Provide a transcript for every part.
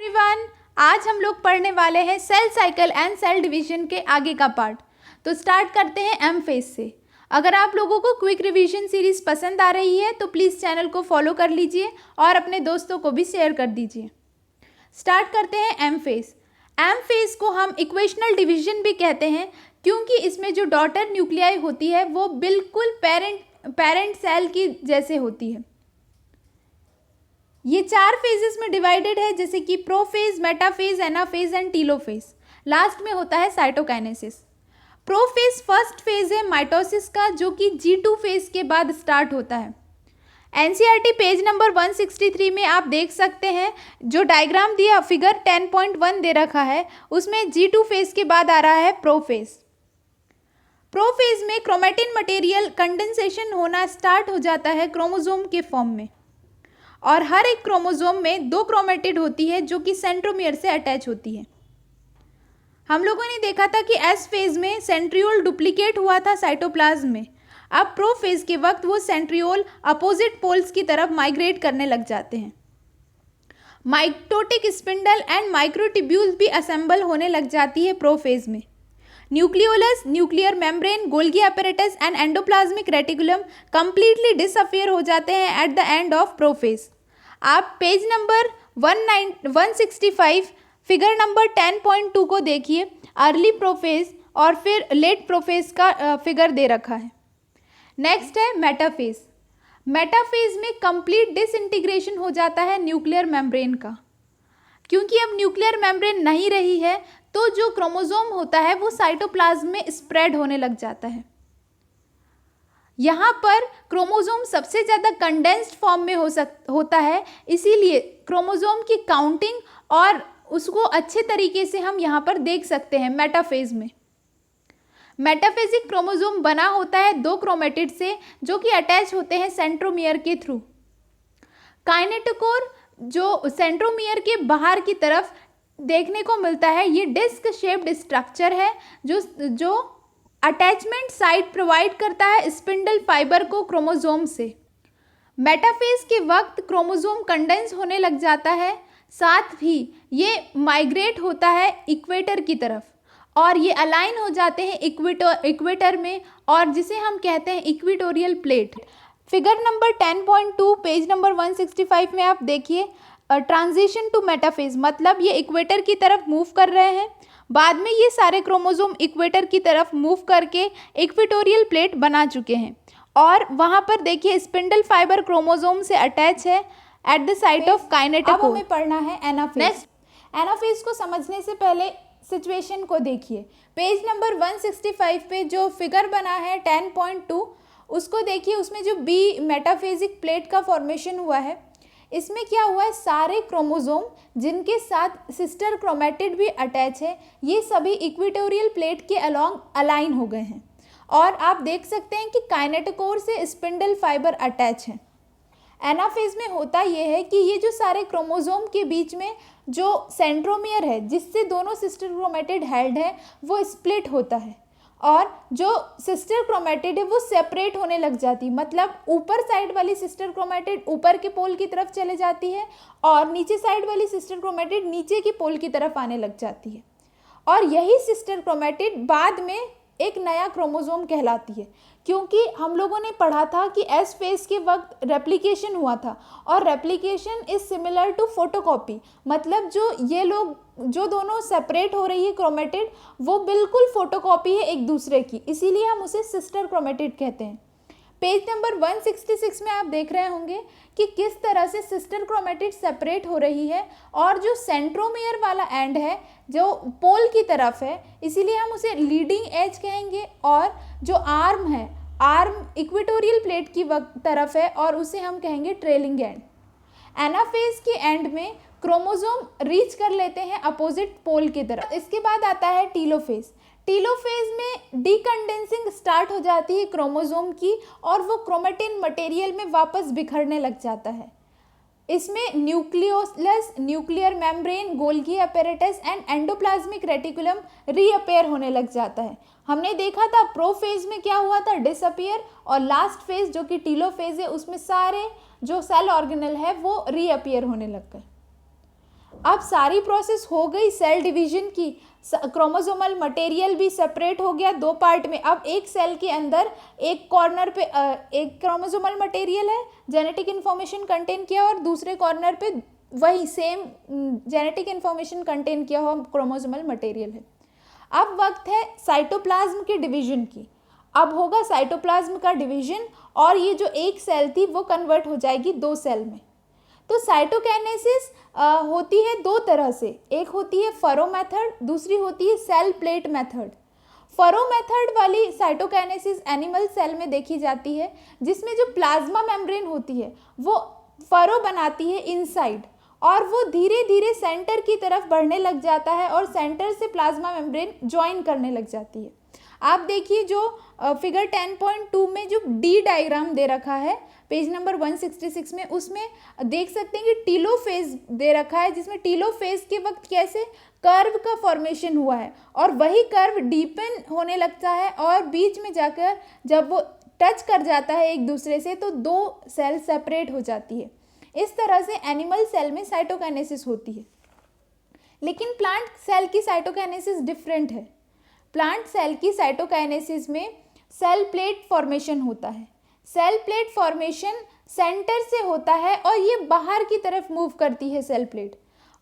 Everyone, आज हम लोग पढ़ने वाले हैं cell cycle and cell division के आगे का पार्ट। तो स्टार्ट करते हैं एम फेज से। अगर आप लोगों को क्विक रिवीजन सीरीज पसंद आ रही है तो प्लीज़ चैनल को फॉलो कर लीजिए और अपने दोस्तों को भी शेयर कर दीजिए। स्टार्ट करते हैं एम फेज। एम फेज को हम इक्वेशनल डिवीजन भी कहते हैं क्योंकि इसमें जो डॉटर न्यूक्लियाई होती है वो बिल्कुल पेरेंट सेल की जैसे होती है। ये 4 फेजेस में डिवाइडेड है, जैसे कि prophase, metaphase, anaphase and telophase. Last में होता है साइटोकाइनेसिस। प्रोफेज फर्स्ट फेज है माइटोसिस का, जो कि G2 फेज के बाद स्टार्ट होता है। एनसीईआरटी पेज नंबर 163 में आप देख सकते हैं, जो डायग्राम दिया फिगर 10.1 दे रखा है, उसमें G2 फेज के बाद आ रहा है प्रोफेज। प्रोफेज में क्रोमेटिन मटेरियल कंडेंसेशन होना स्टार्ट हो जाता है क्रोमोसोम के फॉर्म में, और हर एक क्रोमोसोम में 2 क्रोमेटिड होती है जो कि सेंट्रोमियर से अटैच होती है। हम लोगों ने देखा था कि एस फेज में सेंट्रियोल डुप्लीकेट हुआ था साइटोप्लाज्म में। अब प्रो फेज के वक्त वो सेंट्रियोल अपोजिट पोल्स की तरफ माइग्रेट करने लग जाते हैं। माइटोटिक स्पिंडल एंड माइक्रोट्यूब्यूल्स भी असेंबल होने लग जाती है प्रो फेज में। Nucleolus, nuclear membrane, Golgi apparatus and endoplasmic reticulum completely disappear हो जाते हैं at the end of prophase. आप पेज नंबर 165 फिगर नंबर 10.2 को देखिए। अर्ली प्रोफेज और फिर लेट प्रोफेज का फिगर दे रखा है। नेक्स्ट है मेटाफेज। मेटाफेज में कंप्लीट डिसइंटीग्रेशन हो जाता है न्यूक्लियर मेम्ब्रेन का, क्योंकि अब न्यूक्लियर मेम्ब्रेन नहीं रही है तो जो क्रोमोसोम होता है वो साइटोप्लाज्म में स्प्रेड होने लग जाता है। यहाँ पर क्रोमोसोम सबसे ज़्यादा कंडेंस्ड फॉर्म में होता है, इसीलिए क्रोमोसोम की काउंटिंग और उसको अच्छे तरीके से हम यहाँ पर देख सकते हैं मेटाफेज में। मेटाफेजिक क्रोमोसोम बना होता है 2 क्रोमेटिड से, जो कि अटैच होते हैं सेंट्रोमियर के थ्रू। काइनेटोकोर जो सेंट्रोमियर के बाहर की तरफ देखने को मिलता है, ये डिस्क शेप्ड स्ट्रक्चर है जो अटैचमेंट साइट प्रोवाइड करता है स्पिंडल फाइबर को क्रोमोसोम से। मेटाफेज के वक्त क्रोमोसोम कंडेंस होने लग जाता है, साथ ही ये माइग्रेट होता है इक्वेटर की तरफ, और ये अलाइन हो जाते हैं इक्वेटर में, और जिसे हम कहते हैं equatorial plate. Figure number 10.2 page number 165 में आप देखिए, ट्रांजिशन टू मेटाफेज, मतलब ये इक्वेटर की तरफ मूव कर रहे हैं। बाद में ये सारे क्रोमोसोम इक्वेटर की तरफ मूव करके इक्वेटोरियल प्लेट बना चुके हैं, और वहाँ पर देखिए स्पिंडल फाइबर क्रोमोसोम से अटैच है at the site of kinetochore. अब हमें पढ़ना है एनाफेज। नेक्स्ट, एनाफेज को समझने से पहले सिचुएशन को देखिए। पेज नंबर 165 पे जो फिगर बना है 10.2, उसको देखिए। उसमें जो बी मेटाफेजिक प्लेट का फॉर्मेशन हुआ है, इसमें क्या हुआ है, सारे क्रोमोसोम जिनके साथ सिस्टर क्रोमेटिड भी अटैच है, ये सभी इक्वेटोरियल प्लेट के अलोंग अलाइन हो गए हैं, और आप देख सकते हैं कि काइनेटोकोर से स्पिंडल फाइबर अटैच है। एनाफेज में होता यह है कि ये जो सारे क्रोमोसोम के बीच में जो सेंट्रोमियर है, जिससे दोनों सिस्टर क्रोमेटिड हेल्ड है, वो स्प्लिट होता है, और जो सिस्टर क्रोमेटिड है वो सेपरेट होने लग जाती, मतलब ऊपर साइड वाली सिस्टर क्रोमेटिड ऊपर के पोल की तरफ चले जाती है, और नीचे साइड वाली सिस्टर क्रोमेटिड नीचे की पोल की तरफ आने लग जाती है, और यही सिस्टर क्रोमेटिड बाद में एक नया क्रोमोसोम कहलाती है। क्योंकि हम लोगों ने पढ़ा था कि एस फेज के वक्त रेप्लिकेशन हुआ था, और replication is similar to photocopy, मतलब जो दोनों सेपरेट हो रही है क्रोमेटिड, वो बिल्कुल फोटोकॉपी है एक दूसरे की, इसीलिए हम उसे सिस्टर क्रोमेटिड कहते हैं। पेज नंबर 166 में आप देख रहे होंगे कि किस तरह से सिस्टर क्रोमेटिड सेपरेट हो रही है, और जो सेंट्रोमियर वाला एंड है जो पोल की तरफ है, इसीलिए हम उसे लीडिंग एज कहेंगे, और जो आर्म है, आर्म इक्वेटोरियल प्लेट की तरफ है, और उसे हम कहेंगे ट्रेलिंग एंड। एनाफेज के एंड में क्रोमोसोम रीच कर लेते हैं अपोजिट पोल की तरफ। इसके बाद आता है टीलोफेज। टीलोफेज में डीकंडेंसिंग स्टार्ट हो जाती है क्रोमोसोम की, और वो क्रोमेटिन मटेरियल में वापस बिखरने लग जाता है। इसमें nucleolus, nuclear membrane, Golgi apparatus and endoplasmic reticulum reappear होने लग जाता है। हमने देखा था प्रो फेज में क्या हुआ था, डिसअपियर, और लास्ट फेज जो कि टीलो फेज है, उसमें सारे जो सेल ऑर्गेनल है वो रीअपियर होने लग गए। अब सारी प्रोसेस हो गई सेल डिवीजन की, क्रोमोसोमल मटेरियल भी सेपरेट हो गया दो पार्ट में। अब एक सेल के अंदर एक कॉर्नर पे एक क्रोमोसोमल मटेरियल है, जेनेटिक इन्फॉर्मेशन कंटेन किया, और दूसरे कॉर्नर पे वही सेम जेनेटिक इन्फॉर्मेशन कंटेन किया हुआ क्रोमोसोमल मटेरियल है। अब वक्त है साइटोप्लाज्म के डिवीजन की। अब होगा साइटोप्लाज्म का डिवीजन, और ये जो एक सेल थी वो कन्वर्ट हो जाएगी दो सेल में। तो साइटोकाइनेसिस होती है दो तरह से, एक होती है फरो मेथड, दूसरी होती है cell plate method. Furrow method वाली साइटोकाइनेसिस एनिमल सेल में देखी जाती है, जिसमें जो प्लाज्मा मेम्ब्रेन होती है वो फरो बनाती है इनसाइड, और वो धीरे धीरे सेंटर की तरफ बढ़ने लग जाता है और सेंटर से प्लाज्मा मेम्ब्रेन ज्वाइन करने लग जाती है। आप देखिए जो फिगर 10.2 में जो डी डायग्राम दे रखा है पेज नंबर 166 में, उसमें देख सकते हैं कि टीलोफेज दे रखा है, जिसमें टीलोफेज के वक्त कैसे कर्व का फॉर्मेशन हुआ है, और वही कर्व डीपन होने लगता है, और बीच में जाकर जब वो टच कर जाता है एक दूसरे से तो दो सेल सेपरेट हो जाती है। इस तरह से एनिमल सेल में साइटोकाइनेसिस होती है। लेकिन प्लांट सेल की साइटोकाइनेसिस डिफरेंट है। प्लांट सेल की साइटोकाइनेसिस में सेल प्लेट फॉर्मेशन होता है। सेल प्लेट फॉर्मेशन सेंटर से होता है और ये बाहर की तरफ मूव करती है सेल प्लेट।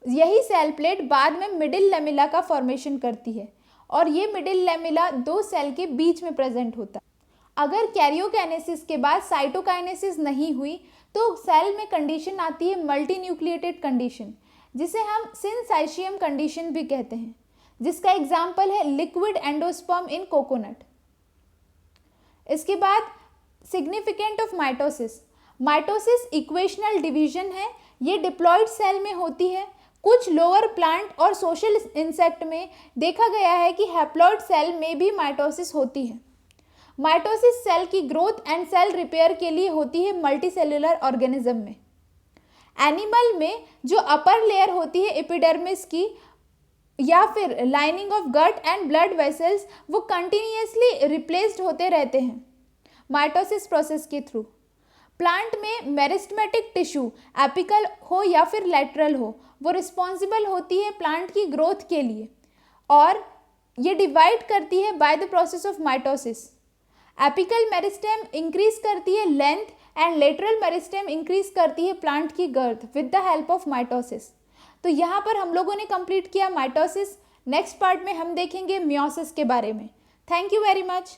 यही सेल प्लेट बाद में मिडिल लेमिला का फॉर्मेशन करती है, और ये मिडिल लेमिला दो सेल के बीच में प्रेजेंट होता है। अगर कैरियोकाइनेसिस के बाद साइटोकाइनेसिस नहीं हुई तो सेल में कंडीशन आती है मल्टी न्यूक्लिएटेड कंडीशन, जिसे हम सिनसाइशियम कंडीशन भी कहते हैं, जिसका एग्जाम्पल है लिक्विड एंडोस्पर्म इन कोकोनट। इसके बाद significant of mitosis. Mitosis equational division है, ये डिप्लॉयड सेल में होती है। कुछ लोअर प्लांट और सोशल इंसेक्ट में देखा गया है कि हैप्लॉयड सेल में भी माइटोसिस होती है। माइटोसिस सेल की ग्रोथ एंड सेल रिपेयर के लिए होती है मल्टीसेलुलर ऑर्गेनिज्म में। एनिमल में जो अपर लेयर होती है एपिडर्मिस की या फिर lining of gut and blood vessels, वो कंटिन्यूसली रिप्लेस्ड होते रहते हैं माइटोसिस प्रोसेस के थ्रू। प्लांट में मेरिस्टेमेटिक टिश्यू एपिकल हो या फिर लैटरल हो, वो रिस्पॉन्सिबल होती है प्लांट की ग्रोथ के लिए, और ये डिवाइड करती है by the process of mitosis. Apical meristem increase करती है length and lateral meristem increase करती है प्लांट की girth with the help of mitosis. तो यहाँ पर हम लोगों ने कंप्लीट किया माइटोसिस। नेक्स्ट पार्ट में हम देखेंगे मियोसिस के बारे में। Thank you very much.